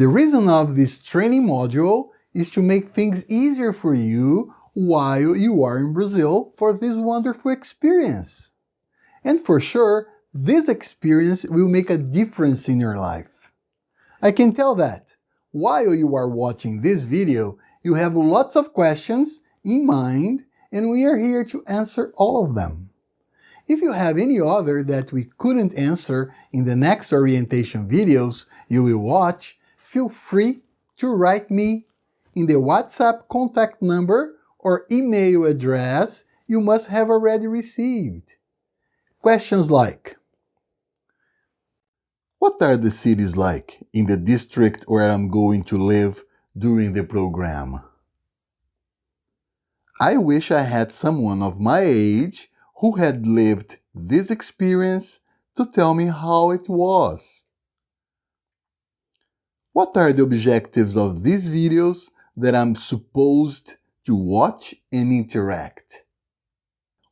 The reason of this training module is to make things easier for you while you are in Brazil for this wonderful experience. And for sure, this experience will make a difference in your life. I can tell that while you are watching this video, you have lots of questions in mind, and we are here to answer all of them. If you have any other that we couldn't answer in the next orientation videos you will watch, feel free to write me in the WhatsApp contact number or email address you must have already received. Questions like: what are the cities like in the district where I'm going to live during the program? I wish I had someone of my age who had lived this experience to tell me how it was. What are the objectives of these videos that I'm supposed to watch and interact?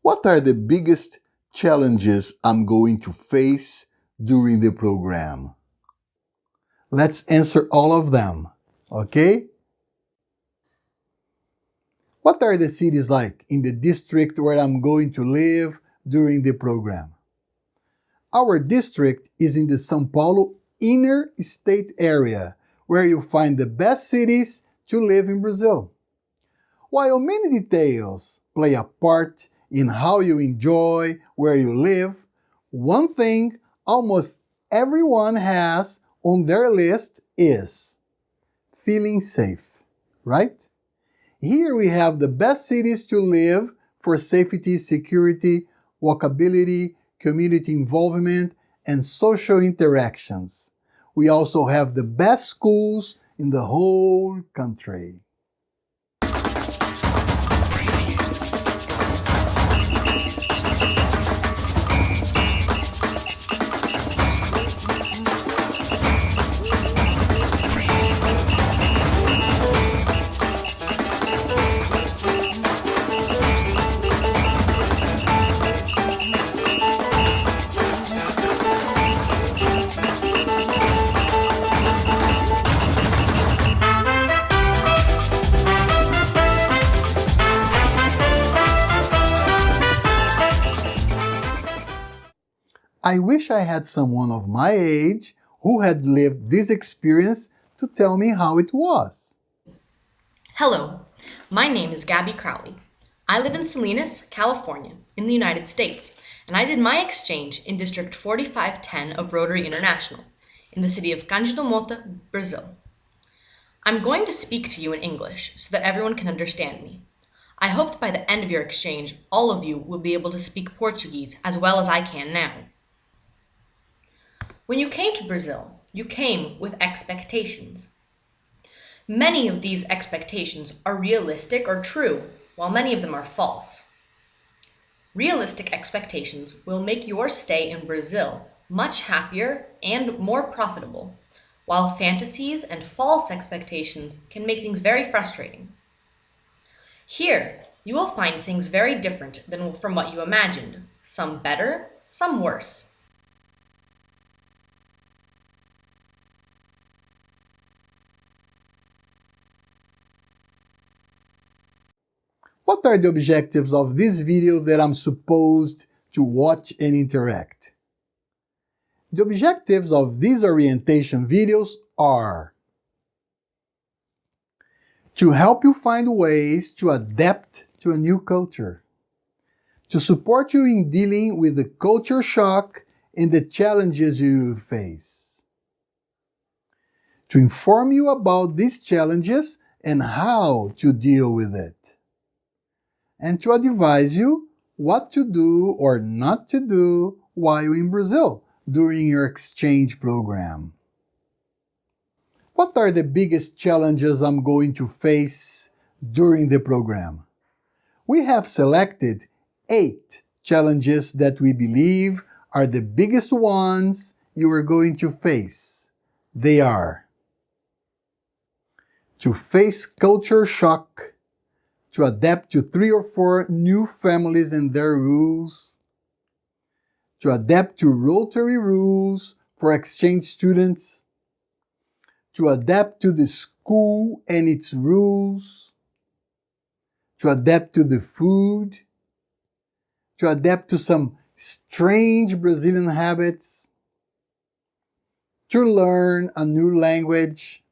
What are the biggest challenges I'm going to face during the program? Let's answer all of them, okay? What are the cities like in the district where I'm going to live during the program? Our district is in the São Paulo inner state area, where you'll find the best cities to live in Brazil. While many details play a part in how you enjoy where you live, one thing almost everyone has on their list is feeling safe, right? Here we have the best cities to live for safety, security, walkability, community involvement, and social interactions. We also have the best schools in the whole country. I wish I had someone of my age who had lived this experience to tell me how it was. Hello, my name is Gabby Crowley. I live in Salinas, California, in the United States, and I did my exchange in District 4510 of Rotary International, in the city of Cândido Mota, Brazil. I'm going to speak to you in English so that everyone can understand me. I hope that by the end of your exchange, all of you will be able to speak Portuguese as well as I can now. When you came to Brazil, you came with expectations. Many of these expectations are realistic or true, while many of them are false. Realistic expectations will make your stay in Brazil much happier and more profitable, while fantasies and false expectations can make things very frustrating. Here, you will find things very different than from what you imagined, some better, some worse. What are the objectives of this video that I'm supposed to watch and interact? The objectives of these orientation videos are to help you find ways to adapt to a new culture, to support you in dealing with the culture shock and the challenges you face, to inform you about these challenges and how to deal with it, and to advise you what to do or not to do while in Brazil during your exchange program. What are the biggest challenges I'm going to face during the program? We have selected 8 challenges that we believe are the biggest ones you are going to face. They are: to face culture shock, to adapt to 3 or 4 new families and their rules, to adapt to Rotary rules for exchange students, to adapt to the school and its rules, to adapt to the food, to adapt to some strange Brazilian habits, to learn a new language,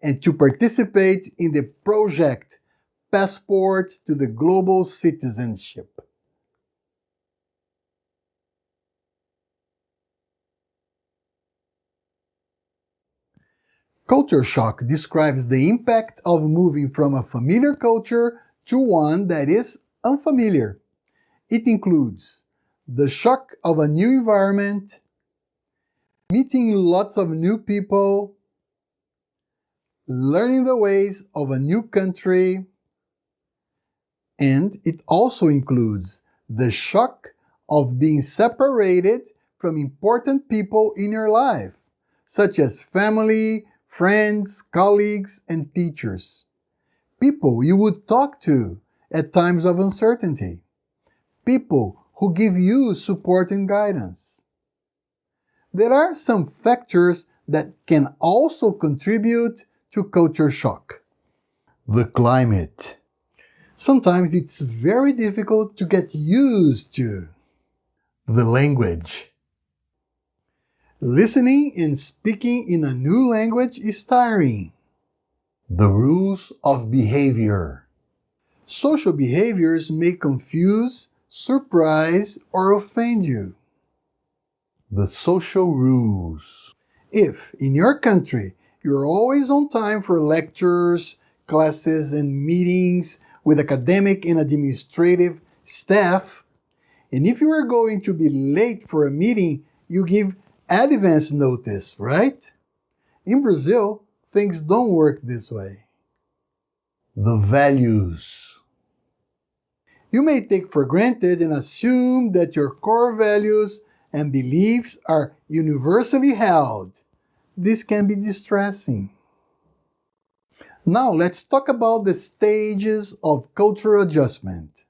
and to participate in the project Passport to the Global Citizenship. Culture shock describes the impact of moving from a familiar culture to one that is unfamiliar. It includes the shock of a new environment, meeting lots of new people, learning the ways of a new country, and it also includes the shock of being separated from important people in your life, such as family, friends, colleagues, and teachers. People you would talk to at times of uncertainty. People who give you support and guidance. There are some factors that can also contribute to culture shock. The climate. Sometimes it's very difficult to get used to. The language. Listening and speaking in a new language is tiring. The rules of behavior. Social behaviors may confuse, surprise, or offend you. The social rules. If, in your country, you're always on time for lectures, classes, and meetings with academic and administrative staff, and if you are going to be late for a meeting, you give advance notice, right? In Brazil, things don't work this way. The values. You may take for granted and assume that your core values and beliefs are universally held. This can be distressing. Now let's talk about the stages of cultural adjustment.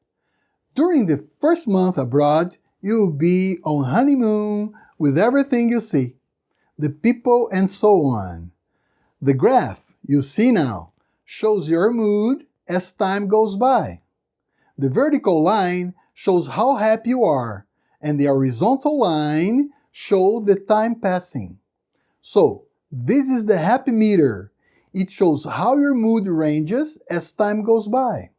During the first month abroad, you'll be on honeymoon with everything you see, the people and so on. The graph you see now shows your mood as time goes by. The vertical line shows how happy you are, and the horizontal line shows the time passing. So, this is the happy meter. It shows how your mood ranges as time goes by.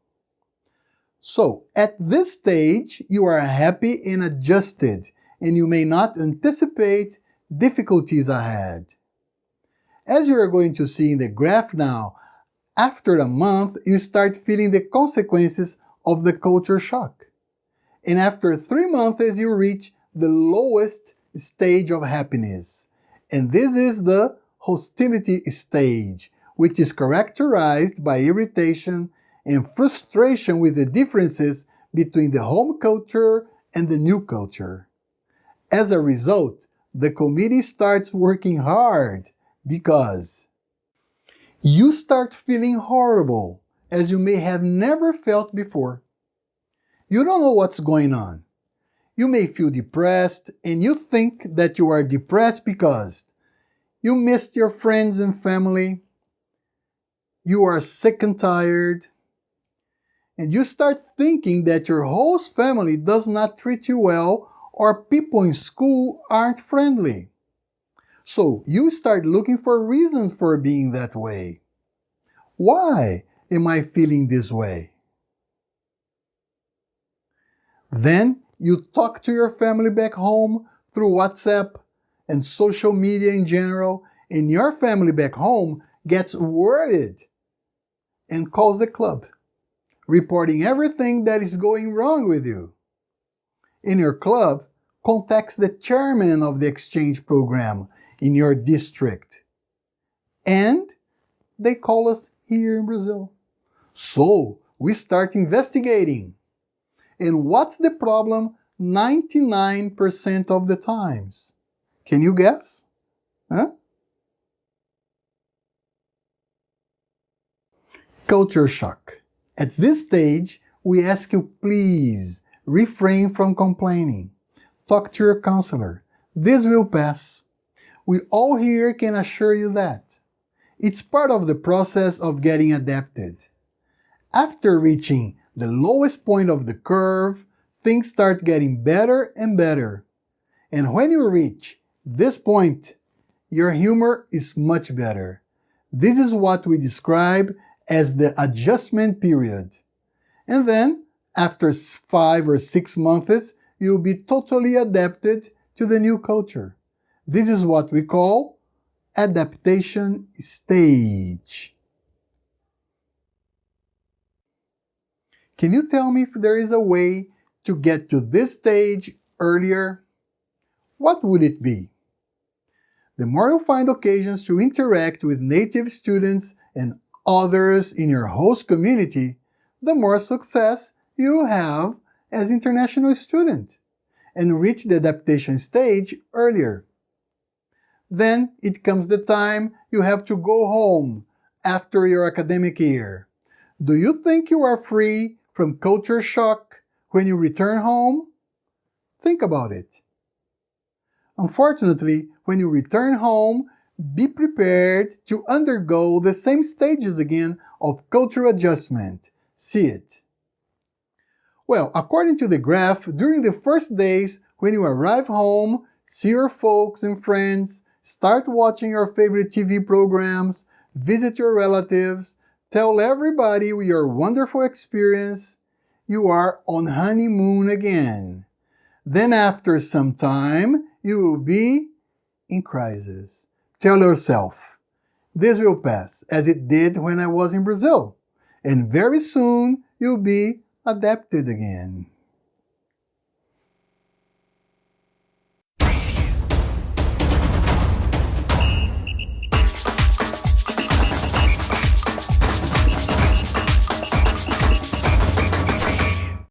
So, at this stage, you are happy and adjusted, and you may not anticipate difficulties ahead. As you are going to see in the graph now, after a month, you start feeling the consequences of the culture shock. And after 3 months, you reach the lowest stage of happiness. And this is the hostility stage, which is characterized by irritation and frustration with the differences between the home culture and the new culture. As a result, the committee starts working hard because you start feeling horrible, as you may have never felt before. You don't know what's going on. You may feel depressed, and you think that you are depressed because you missed your friends and family, you are sick and tired, and you start thinking that your host family does not treat you well or people in school aren't friendly. So you start looking for reasons for being that way. Why am I feeling this way? Then you talk to your family back home through WhatsApp and social media in general, and your family back home gets worried and calls the club, reporting everything that is going wrong with you. In your club, contacts the chairman of the exchange program in your district. And they call us here in Brazil. So we start investigating. And what's the problem 99% of the times? Can you guess? Huh? Culture shock. At this stage, we ask you please refrain from complaining. Talk to your counselor. This will pass. We all here can assure you that. It's part of the process of getting adapted. After reaching the lowest point of the curve, things start getting better and better. And when you reach this point, your humor is much better. This is what we describe as the adjustment period. And then, after 5 or 6 months, you'll be totally adapted to the new culture. This is what we call adaptation stage. Can you tell me if there is a way to get to this stage earlier? What would it be? The more you find occasions to interact with native students and others in your host community, the more success you have as international student and reach the adaptation stage earlier. Then it comes the time you have to go home after your academic year. Do you think you are free from culture shock when you return home? Think about it. Unfortunately, when you return home, be prepared to undergo the same stages again of cultural adjustment. See it. Well, according to the graph, during the first days when you arrive home, see your folks and friends, start watching your favorite TV programs, visit your relatives, tell everybody your wonderful experience, you are on honeymoon again. Then after some time, you will be in crisis. Tell yourself, this will pass, as it did when I was in Brazil. And very soon, you'll be adapted again.